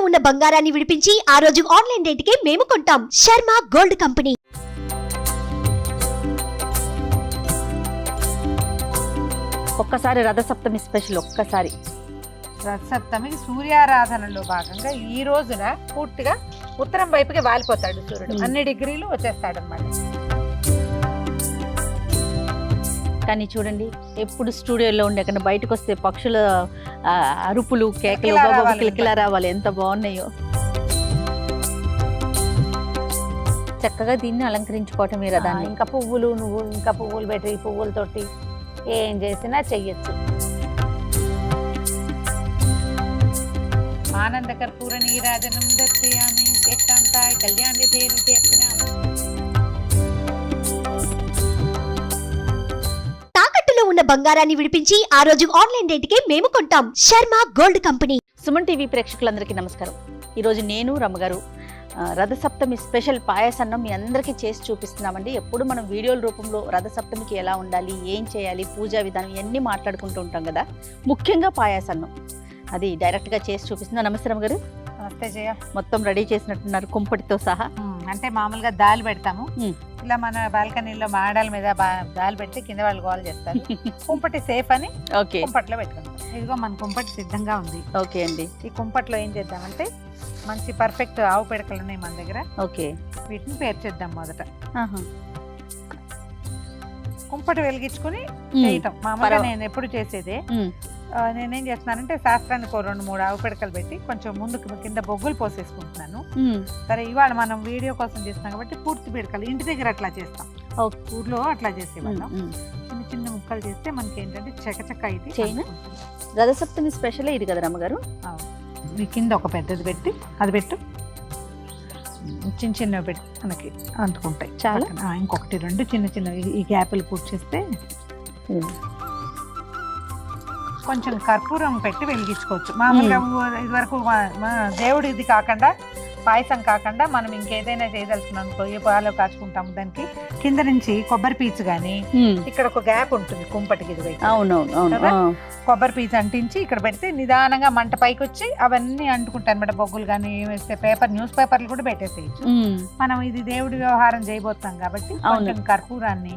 ఉన్న బంగారాన్ని విడిపించి ఆ రోజు ఆన్లైన్ రేటుకే మేము కొంటాం. Sharma gold company. ఒక్కసారి రథసప్తమి స్పెషల్. ఒక్కసారి రథసప్తమికి సూర్యారాధనలో భాగంగా ఈ రోజున పూర్తిగా ఉత్తరం వైపుకి వాలిపోతాడు సూర్యుడు. అన్ని డిగ్రీలు వచ్చేస్తాడు అన్నమాట. కానీ చూడండి, ఎప్పుడు స్టూడియోలో ఉండే కన్నా బయటకు వస్తే పక్షుల అరుపులు, కేకలు, కిలకిలా రావాలి. ఎంత బాగున్నాయో. చక్కగా దీన్ని అలంకరించుకోవటం ఈ రథాన్ని. ఇంకా పువ్వులు పెట్టి పువ్వులతోటి ఏం చేసినా చెయ్యొచ్చు. ఆనంద కర్పూర నీరాజనం దర్శయామి ఏకాంతాయ కళ్యాణి తీర్చినాము. తాకట్టులో ఉన్న బంగారాన్ని విడిపించి ఆ రోజు ఆన్లైన్ రేటుకే మేము కొంటాం. Sharma gold company. Suman TV ప్రేక్షకులందరికీ నమస్కారం. ఈరోజు నేను రమ్మగారు రథసప్తమి స్పెషల్ పాయసన్నం మీ అందరికీ చేసి చూపిస్తున్నామండి. ఎప్పుడు మనం వీడియోల రూపంలో రథసప్తమికి ఎలా ఉండాలి, ఏం చేయాలి, పూజా విధానం ఇవన్నీ మాట్లాడుకుంటూ ఉంటాం కదా. ముఖ్యంగా పాయసన్నం అది డైరెక్ట్గా చేసి చూపిస్తున్నా. నమస్తే రమ్మగారు. నమస్తే జయ. మొత్తం రెడీ చేసినట్టున్నారు కుంపటితో సహా. అంటే మామూలుగా దాల్ పెడతాము, ఇలా మన బాల్కనీలో మాడాల మీద దాల్ పెడితే కింద వాళ్ళు గోల్ చేస్తారు. కుంపటి సేఫ్ అని కుంపట్లో పెట్టుకుంటాం. ఇదిగో మన కుంపటి సిద్ధంగా ఉంది. ఓకే అండి. ఈ కుంపట్లో ఏం చేద్దామంటే మంచి పర్ఫెక్ట్ ఆవు పిడకలు ఉన్నాయి మన దగ్గర. ఓకే, వీటిని పేర్చేద్దాం. మొదట కుంపటి వెలిగించుకుని చేయటం మామూలుగా నేను ఎప్పుడు చేసేదే. నేనేం చేస్తున్నానంటే శాస్త్రానికి 2-3 ఆవు పిడకలు పెట్టి కొంచెం ముందుకు కింద బొగ్గులు పోసేసుకుంటున్నాను. సరే, ఇవాళ మనం వీడియో కోసం చేస్తున్నాం కాబట్టి పూర్తి పిడకలు ఇంటి దగ్గర అట్లా చేస్తాం. ఊర్లో అట్లా చేసేవాళ్ళం. చిన్న చిన్న ముక్కలు చేస్తే మనకి ఏంటంటే చకచక ఇది. రథసప్తమి స్పెషల్ ఇది కదా రమ్మగారు. మీ కింద ఒక పెద్దది పెట్టి అది పెట్టు, చిన్న చిన్నవి పెట్టి మనకి అంటుకుంటాయి. చాలా. ఇంకొకటి 2 చిన్న చిన్నవి ఈ గ్యాప్లు పూర్తి చేస్తే కొంచెం కర్పూరం పెట్టి వెలిగించుకోవచ్చు. మామూలుగా ఇది వరకు దేవుడి ఇది కాకుండా, పాయసం కాకుండా మనం ఇంకేదైనా చేయదలుచుకున్నాం అనుకో, ఏ పాలు కాచుకుంటాము దానికి కింద నుంచి కొబ్బరి పీచు గానీ, ఇక్కడ ఒక గ్యాప్ ఉంటుంది కుంపటికి ఇది. అవునవును. కొబ్బరి పీచు అంటించి ఇక్కడ పెడితే నిదానంగా మంట పైకి వచ్చి అవన్నీ అంటుకుంటాయి అనమాట. బొగ్గులు కానీ వేస్తే న్యూస్ పేపర్లు కూడా పెట్టేసేయచ్చు. మనం ఇది దేవుడి వ్యవహారం చేయబోతున్నాం కాబట్టి కొంచెం కర్పూరాన్ని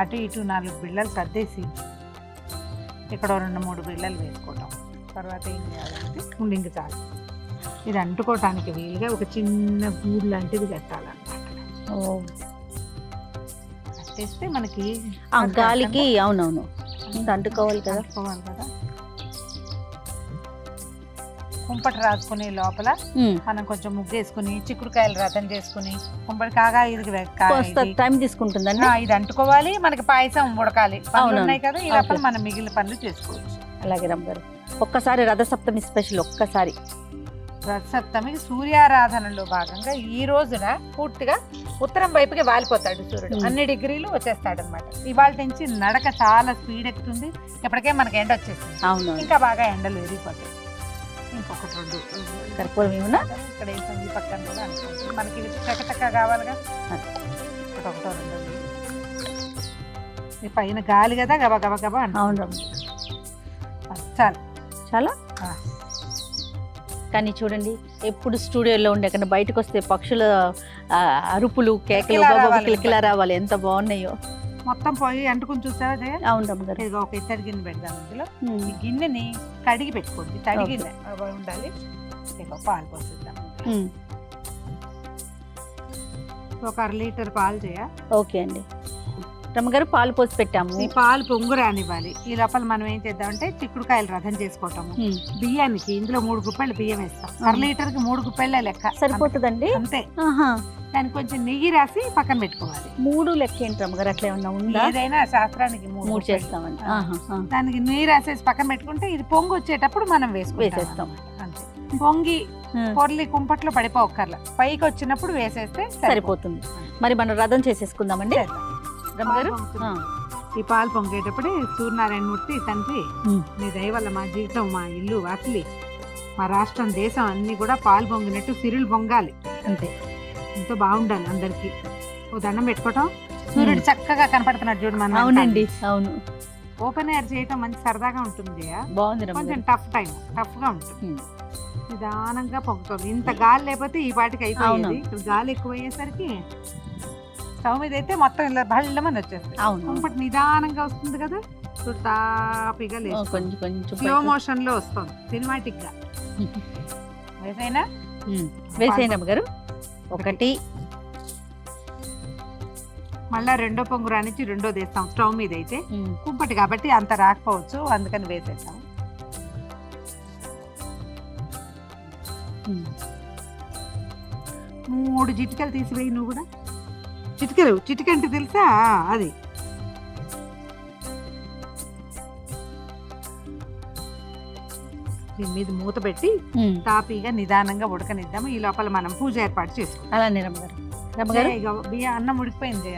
అటు ఇటు 4 బిళ్ళలు సర్దేసి ఇక్కడ 2-3 బిళ్ళలు వేసుకోవటం. తర్వాత ఏం చేయాలంటే ఇంక చాలు. ఇది అంటుకోవటానికి వీలుగా ఒక చిన్న గూడు లాంటిది కట్టాలన్నమాట. కట్టేస్తే మనకి గాలికి అవునవును అంటుకోవాలి కదా. కుంపటి రాసుకునే లోపల మనం కొంచెం ముగ్గేసుకుని చిక్కుడుకాయలు రథం చేసుకుని కుంపటి కాగా ఇది టైం తీసుకుంటుందండి. ఇది అంటుకోవాలి, మనకి పాయసం ఉడకాలి. పనులు ఉన్నాయి కదా, ఈ లోపల మనం మిగిలిన పనులు చేసుకోవచ్చు. అలాగే రమ్మగారు. ఒక్కసారి రథసప్తమి స్పెషల్. ఒక్కసారి రథసప్తమికి సూర్యారాధనలో భాగంగా ఈ రోజున పూర్తిగా ఉత్తరం వైపుకి వాలిపోతాడు సూర్యుడు. అన్ని డిగ్రీలు వచ్చేస్తాడు అనమాట. ఇవాళ నుంచి నడక చాలా స్పీడ్ ఎక్కుతుంది. ఇప్పటికే మనకి ఎండ వచ్చేసింది. అవును, ఇంకా బాగా ఎండలు విరిగిపోతాయి. ఇంకొకటి 2 కర్పూరం ఏమన్నా ఇక్కడ వేసింది పక్కన కూడా అనుకుంటుంది. మనకి చక్కచక్క కావాలిగా. ఒకటో 2 పైన గాలి కదా, గబా గబా గబా అవును. చాలు. చాలా. కానీ చూడండి, ఎప్పుడు స్టూడియోలో ఉండే కన్నా బయటకు వస్తే పక్షుల అరుపులు, కేకలు, కిలకిలా రావాలి. ఎంత బాగున్నాయో. మొత్తం పోయి అంటుకుని చూసారా జయ? అవును రమ్మగారు. ఇదిగో ఒక ఇత్తడి గిన్నె పెడదాం. ఇందులో ఈ గిన్నెని కడిగి పెట్టుకోండి. తడి గిన్నె ఉండాలి. పాలు పోసేద్దాం. ఒక 1/2 లీటర్ పాలు చేయ. ఓకే అండి. రమ్మగారు పాలు పోసి పెట్టాము. ఈ పాలు పొంగు రానివ్వాలి. ఈ లోపల మనం ఏం చేద్దామంటే చిక్కుడుకాయలు రథం చేసుకోవటము. బియ్యానికి ఇందులో 3 గుప్పెళ్ళు బియ్యం వేస్తాం. 1/2 లీటర్కి 3 గుప్పెళ్ళ లెక్క సరిపోతుందండి. అంతే. దానికి కొంచెం నెయ్యి రాసి పక్కన పెట్టుకోవాలి. 3 లెక్క ఏంటి రమ్మగారు? అట్లా ఏమన్నా ఉందా? ఏదైనా శాస్త్రానికి 3 చేస్తామండి. దానికి నెయ్యి రాసేసి పక్కన పెట్టుకుంటే ఇది పొంగు వచ్చేటప్పుడు మనం వేసేస్తాం. అంతే. పొంగి పొర్లి కుంపట్లో పడిపోకర్లా, పైకి వచ్చినప్పుడు వేసేస్తే సరిపోతుంది. మరి మనం రథం చేసేసుకుందామండి రమ్మగారు. ఈ పాలు పొంగేటప్పుడే సూర్యనారాయణమూర్తి తండ్రి, నీ దయ వల్ల మా జీవితం, మా ఇల్లు, వాకిలి, మా రాష్ట్రం, దేశం అన్ని కూడా పాలు పొంగినట్టు సిరులు పొంగాలి. అంతే. ఎంతో బాగుండాలి అందరికి. ఓ దండం పెట్టుకోవటం. సూర్యుడు చక్కగా కనపడుతున్నాడు చూడు మనం. అవునండి, అవును. ఓపెన్ ఎయిర్ చేయటం మంచి సరదాగా ఉంటుంది. బాగుంది. కొంచెం టఫ్ గా ఉంటుంది. నిదానంగా పొంగుతుంది. ఇంత గాలి లేకపోతే ఈ పాటికి అయిపోయింది. ఇక్కడ గాలి ఎక్కువ అయ్యేసరికి స్టవ్ మీద అయితే మొత్తం ఇలా బళ్ళమని వచ్చేస్తుంది. కుంపటి నిదానంగా వస్తుంది కదా, తాపిగా లేదు, కొంచెం కొంచెం స్లో మోషన్ లో వస్తుంది, సినిమాటిక్ గా. వేసైనా వేసేయండి అమ్మగారు. ఒకటి మళ్ళా రెండో పొంగు రానిచ్చి రెండోది వేస్తాం. స్టవ్ మీద అయితే కుంపటి కాబట్టి అంత రాకపోవచ్చు, అందుకని వేసేస్తాం. మూడు చిటికలు తీసివేయి నువ్వు కూడా. చిటికలు చిటికంటే తెలుసా అది. దీని మీద మూత పెట్టి తాపీగా నిదానంగా ఉడకనిద్దాము. ఈ లోపల మనం పూజ ఏర్పాటు చేసుకుంటాం. అలానే రమ్మగారు. బియ్యం అన్నం ఉడికిపోయింది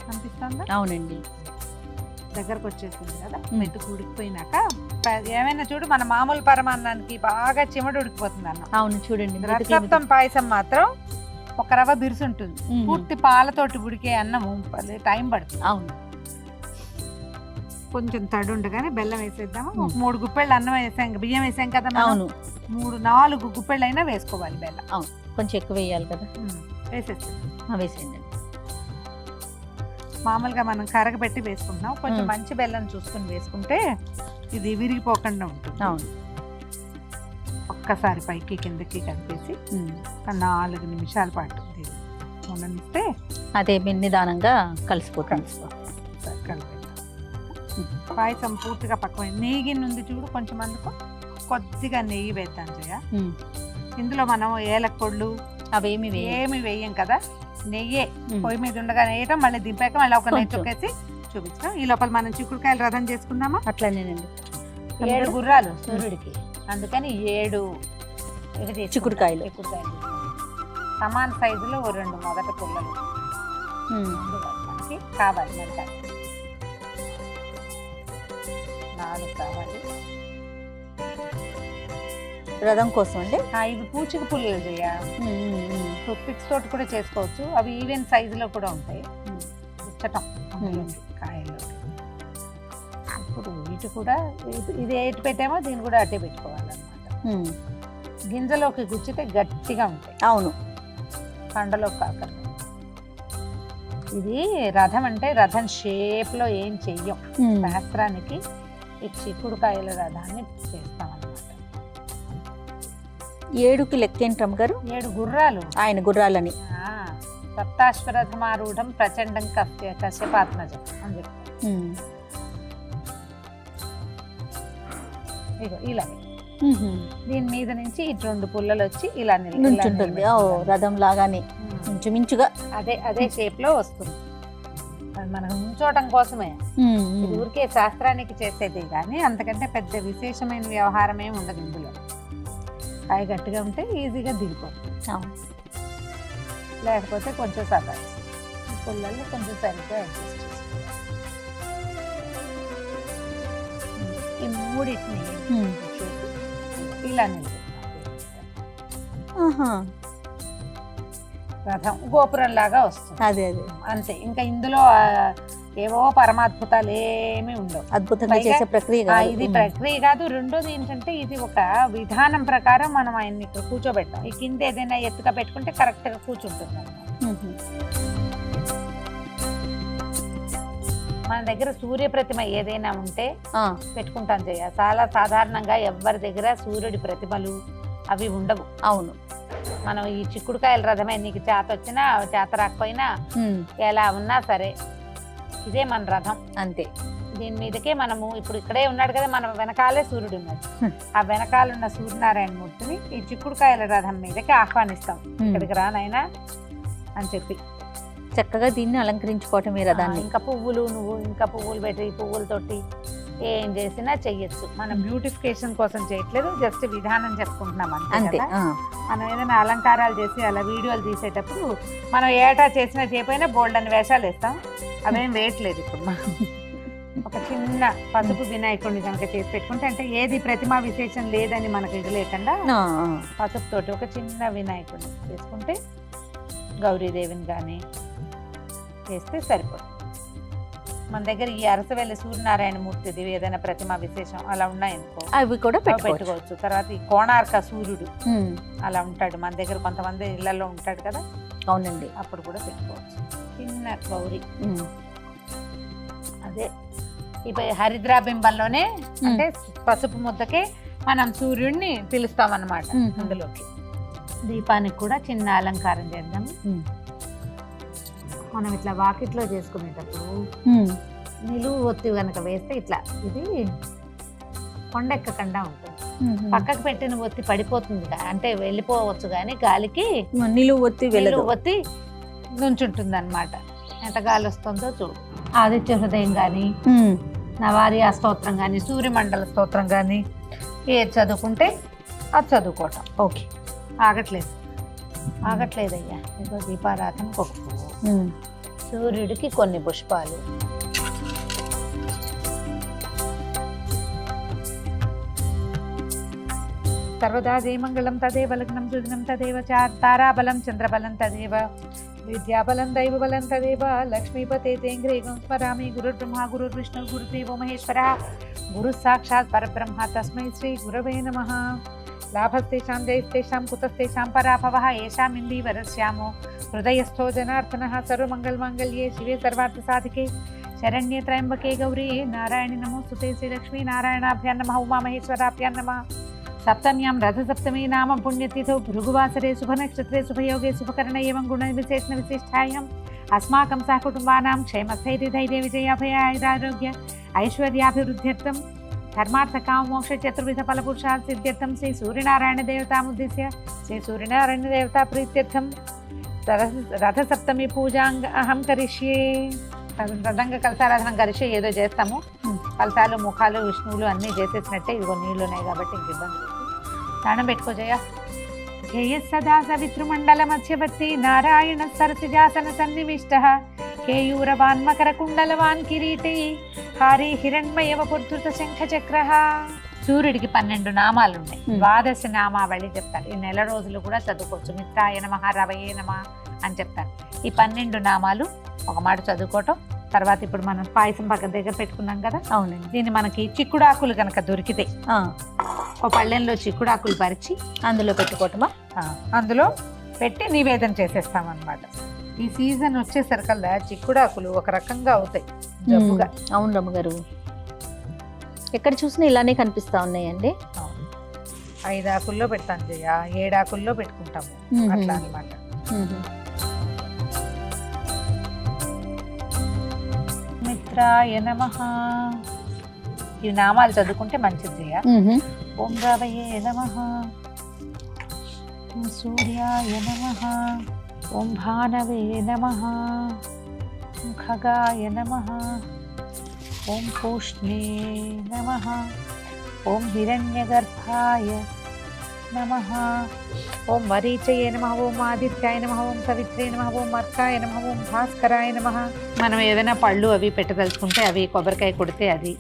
అనిపిస్తుందా? అవునండి, దగ్గరకు వచ్చేసింది కదా. మెట్టుకు ఉడికిపోయినాక ఏమైనా చూడు, మన మామూలు పరమాన్నానికి బాగా చిమడు ఉడికిపోతుంది అన్నం. అవును చూడండి. రథసప్తమి పాయసం మాత్రం ఒక రవ్వ బిరుసు ఉంటుంది. పూర్తి పాలతోటి ఉడికే అన్నము టైం పడుతుంది. అవును, కొంచెం తడి ఉండగానే బెల్లం వేసేద్దాము. 3 గుప్పెళ్ళు అన్నం వేసాం, బియ్యం వేసాం కదా. అవును, 3-4 గుప్పెళ్ళు అయినా వేసుకోవాలి బెల్లం. అవును, కొంచెం ఎక్కువ వేయాలి కదా. వేసేస్తాం. వేసేయండి. మామూలుగా మనం కరగబెట్టి వేసుకుంటున్నాం. కొంచెం మంచి బెల్లం చూసుకుని వేసుకుంటే ఇది విరిగిపోకుండా ఉంటుంది. అవును, ఒక్కసారి పైకి కిందకి కలిపేసి 4 నిమిషాల పాటు ఉండనిస్తే అదే నిదానంగా కలిసిపోతుంది. పాయసం పూర్తిగా పక్కన నెయ్యి ఉంది చూడు, కొంచెం అందుకు కొద్దిగా నెయ్యి వేద్దాం చేయ. ఇందులో మనం ఏలక పొళ్ళు అవేమి వేయం కదా, నెయ్యే పొయ్యి మీద ఉండగా వేయటం, మళ్ళీ దింపాక మళ్ళీ ఒక నెయ్యి చొక్కేసి చూపించాం. ఈ లోపల మనం చిక్కుడుకాయలు రథం చేసుకుందామా. అట్లానేనండి. 7 గుర్రాలు సూర్యుడికి, అందుకని 7 చిక్కుడుకాయలు సమాన సైజులో 2 మొదట పుల్లలు మనకి కావాలి. మనకి 4 కావాలి రథం కోసం అండి. ఇవి పూచిక పుల్లలు చేయ, టూత్పిక్స్ తోటి కూడా చేసుకోవచ్చు. అవి ఈవెన్ సైజులో కూడా ఉంటాయి. గుచ్చటం కాయలు. ఇప్పుడు వీటి కూడా ఇది ఎటు పెట్టామో దీన్ని కూడా అట్టే పెట్టుకోవాలన్నమాట. గింజలోకి గుచ్చితే గట్టిగా ఉంటాయి. అవును, కండలో కాకుండా. ఇది రథం అంటే రథం షేప్ లో ఏం చెయ్యం. శాస్త్రానికి ఈ చిక్కుడుకాయల రథాన్ని చేస్తాం అన్నమాట. 7కి లెక్క ఏంటి రమ్మగారు? 7 గుర్రాలు, ఆయన గుర్రాలని. సప్తాశ్వరథమారూఢం ప్రచండం కశ్యపాత్మజం అని చెప్తారు. ఇగో ఇలాగే దీని మీద నుంచి ఇటు 2 పుల్లలు వచ్చి ఇలా నిల్చుంటుంది. రథం లాగానే ఇంచుమించుగా అదే షేప్ లో వస్తుంది. మనకు ఉంచోటం కోసమే, ఊరికే శాస్త్రానికి చేసేది కానీ అంతకంటే పెద్ద విశేషమైన వ్యవహారం ఏమి ఉండదు ఇందులో. కాయ గట్టిగా ఉంటే ఈజీగా దిగిపోతుంది. లేకపోతే కొంచెం సదా పుల్లల్లో కొంచెం సరిగ్గా అడ్జస్ట్ చేసుకోవాలి. ఈ మూడింటిని ఇలా రథం గోపురం లాగా వస్తుంది. అదే అంతే. ఇంకా ఇందులో ఏవో పరమాద్భుతాలు ఏమీ ఉండవు. అద్భుతంగా చేసే ప్రక్రియ ఇది ప్రక్రియ కాదు. రెండోది ఏంటంటే ఇది ఒక విధానం ప్రకారం మనం ఆయన్ని ఇక్కడ కూర్చోబెట్టాం. ఈ కింద ఏదైనా ఎత్తుగా పెట్టుకుంటే కరెక్ట్ గా కూర్చుంటుంది అన్నమాట. మన దగ్గర సూర్య ప్రతిమ ఏదైనా ఉంటే పెట్టుకుంటాం చేయ. చాలా సాధారణంగా ఎవరి దగ్గర సూర్యుడి ప్రతిమలు అవి ఉండవు. అవును, మనం ఈ చిక్కుడుకాయల రథమే, నీకు చేత వచ్చినా చేత రాకపోయినా ఎలా ఉన్నా సరే ఇదే మన రథం అంతే. దీని మీదకే మనము ఇప్పుడు ఇక్కడే ఉన్నాడు కదా, మన వెనకాలే సూర్యుడు ఉన్నాడు. ఆ వెనకాలన్న సూర్యనారాయణ మూర్తిని ఈ చిక్కుడుకాయల రథం మీదకి ఆహ్వానిస్తాం. ఇక్కడికి రానైనా అని చెప్పి చక్కగా దీన్ని అలంకరించుకోవటం ఈ రథాన్ని. ఇంకా పువ్వులు పెట్టి పువ్వులతోటి ఏం చేసినా చెయ్యొచ్చు. మనం బ్యూటిఫికేషన్ కోసం చేయట్లేదు, జస్ట్ విధానం చెప్పుకుంటున్నాం అంతే. మనం ఏదైనా అలంకారాలు చేసి అలా వీడియోలు తీసేటప్పుడు మనం ఏటా చేసినా చేయకపోయినా బోల్డ్ అని వేషాలు వేస్తాం. అవేం వేయట్లేదు ఇప్పుడు. ఒక చిన్న పసుపు వినాయకుడిని కనుక చేసి పెట్టుకుంటే, అంటే ఏది ప్రతిమా విశేషం లేదని మనకు ఇది లేకుండా పసుపు తోటి ఒక చిన్న వినాయకుడిని చేసుకుంటే, గౌరీదేవిని కానీ చేస్తే సరిపోతుంది. మన దగ్గర ఈ అరసవెల్లి సూర్యనారాయణ మూర్తిది ఏదైనా ప్రతిమ విశేషం అలా ఉన్నాయనుకో అవి కూడా అవి పెట్టుకోవచ్చు. తర్వాత ఈ కోణార్క సూర్యుడు అలా ఉంటాడు మన దగ్గర, కొంతమంది ఇళ్లలో ఉంటాడు కదా. అవునండి. అప్పుడు కూడా పెట్టుకోవచ్చు. చిన్న గౌరి అదే ఇప్పుడు హరిద్రాబింబంలోనే అంటే పసుపు ముద్దకే మనం సూర్యుడిని పిలుస్తాం అన్నమాట. అందులోకి దీపానికి కూడా చిన్న అలంకారం చేద్దాం. మనం ఇట్లా వాకిట్లో చేసుకునేటప్పుడు నిలువు ఒత్తి కనుక వేస్తే ఇట్లా ఇది కొండెక్కకుండా ఉంటుంది. పక్కకు పెట్టిన ఒత్తి పడిపోతుంది, అంటే వెళ్ళిపోవచ్చు కానీ గాలికి నిలువు ఒత్తి నుంచుంటుంది అనమాట. ఎంత గాలి వస్తుందో చూడు. ఆదిత్య హృదయం కానీ, నవారి స్తోత్రం కానీ, సూర్యమండల స్తోత్రం కానీ ఏది చదువుకుంటే అది చదువుకోవటం. ఓకే. ఆగట్లేదయ్యా. ఇదో దీపారాధనకు ఒక పువ్వు, సూర్యుడికి కొన్ని పుష్పాలు, సర్వదా జయమంగళం తదేవ లగ్నం సుదినం తదేవ తారాబలం చంద్రబలం తదేవ విద్యాబలం దైవబలం తదేవ లక్ష్మీపతే తేంగ్రేగం స్మరామి. గురుర్బ్రహ్మ గురుర్విష్ణు గురుదేవో మహేశ్వర గురు సాక్షాత్ పరబ్రహ్మ తస్మై శ్రీ గురవే నమః. లాభస్తేషాం జయస్తేషాం కుతస్తేషాం పరాభవః ఏషాం ఇందీవరస్యామో హృదయస్థో జనార్దనః. సర్వమంగళమాంగళ్యే శివే సర్వార్థసాధికే శరణ్యే త్రయంబకే గౌరీ నారాయణి నమోస్తుతే. శ్రీలక్ష్మీ నారాయణాభ్యాం నమః. ఉమామహేశ్వరాభ్యాం నమః. సప్తమ్యాం రథసప్తమి నామ పుణ్యతిథౌ భృగువాసరే శుభనక్షత్రే శుభయోగే శుభకరణ ఏవం గుణ విశేషణ విశిష్టాయాం అస్మాకం సహకుటుంబానాం క్షేమస్థైర్యధైర్య విజయాభయారోగ్య ఐశ్వర్యాభివృద్ధ్యర్థం ధర్మార్థకామోక్ష చతుర్విధ ఫలపురుషార్థ సిద్ధ్యర్థం శ్రీ సూర్యనారాయణ దేవతాముద్దిశ్య శ్రీ సూర్యనారాయణ దేవతా ప్రీత్యర్థం రథసప్తమి పూజాంగ అహం కరిష్యే. రథంగా కలసారాధన కరిష్యే ఏదో చేస్తాము. కలసాలు ముఖాలు విష్ణువులు అన్నీ చేసేసినట్టే. ఇదిగో నీళ్ళు ఉన్నాయి కాబట్టి ఇంక ఇబ్బంది. దానం పెట్టుకో జయ. జయ సదా సవితృమండల మధ్యవర్తి నారాయణ సరసిజాసన సన్నివిష్ట కేయూరవాన్మకర కుండలవాన్ కిరీటి హారి హిరణ్మయవ పుర్ధృత శంఖ చక్ర. సూర్యుడికి 12 నామాలు ఉన్నాయి. ద్వాదశ నామావళి చెప్తారు. ఈ నెల రోజులు కూడా చదువుకోవచ్చు. మిత్రాయ నమః, రవయే నమః అని చెప్తారు. ఈ 12 నామాలు ఒక మాట చదువుకోవటం. తర్వాత ఇప్పుడు మనం పాయసం పక్క దగ్గర పెట్టుకున్నాం కదా. అవునండి. దీన్ని మనకి చిక్కుడాకులు కనుక దొరికితే ఒక పళ్ళెంలో చిక్కుడాకులు పరిచి అందులో పెట్టుకోవటమా? అందులో పెట్టి నివేదన చేసేస్తాం అన్నమాట. ఈ సీజన్ వచ్చేసరికల్లా చిక్కుడాకులు ఒక రకంగా అవుతాయి జబ్బుగా. అవును రమ్మగారు, ఎక్కడ చూసినా ఇలానే కనిపిస్తా ఉన్నాయండి. 5 ఆకుల్లో పెడతాం జయ, 7 ఆకుల్లో పెట్టుకుంటాము అట్లా అన్నమాట. మిత్రాయ నమః. ఈ నామాలు చదువుకుంటే మంచిది జయ. ఓం రవయే నమః, ఓం సూర్యాయ నమః, ఓం భానవే నమః, ఓం ఖగాయ నమః, ఓం పూష్ణే నమః, ఓం హిరణ్యగర్భాయ నమః, ఓం మరీచయే నమః, ఓం ఆదిత్యాయ నమః, ఓం సవిత్రే నమః, ఓం అర్కాయ నమః, ఓం భాస్కరాయ నమః. మనం ఏదైనా పళ్ళు అవి పెట్టదలుచుకుంటే అవి కొబ్బరికాయ కొడితే అది.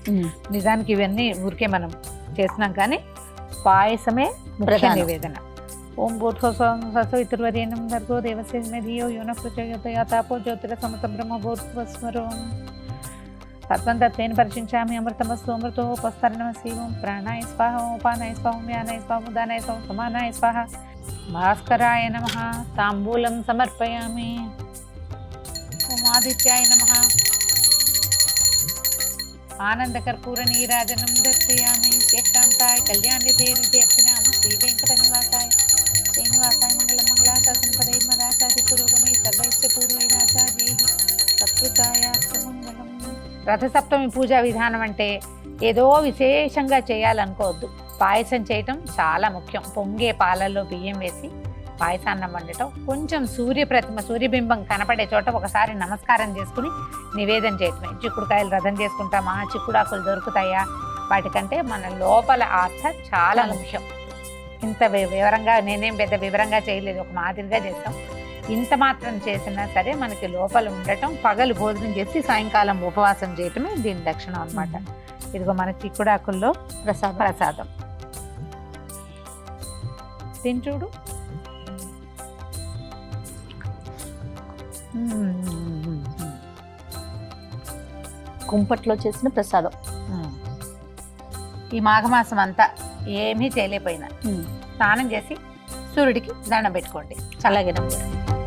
నిజానికి ఇవన్నీ ఊరికే మనం చేస్తున్నాం కానీ పాయసమే ముఖ్య నివేదన. ఓం భూర్భువస్సువరేణ్యం భర్గో దేవస్య ధియో యో నః ప్రచోదయాత్ తాపో జ్యోతిరసమృతం బ్రహ్మ భూర్భువస్సువరం తత్వం తత్వేన పరిచించామి అమృతమస్తు అమృతోపస్తరణమసి. ఓం ప్రాణాయ స్వాహ, ఓం ఉపానాయ స్వాహ, ఓం యానాయ స్వాహ, ఓం ఉదానాయ స్వాహ, సమానాయ స్వాహ. భాస్కరాయ నమః. తాంబూలం సమర్పయామి. ఓం ఆదిత్యాయ నమః. ఆనందకర్పూర నీరాజనం దర్శయామి. శ్రేష్టాంతాయ కళ్యాణితే నిత్యర్చినామ శ్రీ వెంకట నివాసాయ శ్రీనివాసాయ మంగళం మంగళాశాసన పదై మదాసాది పురోగమై సర్వైశ్చ పూర్వైరాచార్యై సత్కృతాయ మంగళం. రథసప్తమి పూజా విధానం అంటే ఏదో విశేషంగా చేయాలనుకోవద్దు. పాయసం చేయటం చాలా ముఖ్యం. పొంగే పాలల్లో బియ్యం వేసి పాయసాన్నం వండటం, కొంచెం సూర్యబింబం కనపడే చోట ఒకసారి నమస్కారం చేసుకుని నివేదన చేయటమే. చిక్కుడుకాయలు రథం చేసుకుంటామా, చిక్కుడాకులు దొరుకుతాయా, వాటికంటే మన లోపల ఆస్థ చాలా ముఖ్యం. ఇంత వివరంగా నేనేం పెద్ద వివరంగా చేయలేదు, ఒక మాదిరిగా చేస్తాం. ఇంత మాత్రం చేసినా సరే మనకి లోపల ఉండటం, పగలు భోజనం చేసి సాయంకాలం ఉపవాసం చేయటమే దీని లక్షణం అన్నమాట. ఇదిగో మన చిక్కుడాకుల్లో ప్రసాదం తిని చూడు. కుంపట్లో చేసిన ప్రసాదం. ఈ మాఘమాసం అంతా ఏమీ చేయలేకపోయినా ఉమ్. స్నానం చేసి సూర్యుడికి దండం పెట్టుకోండి. అలాగే రమ్మగారు.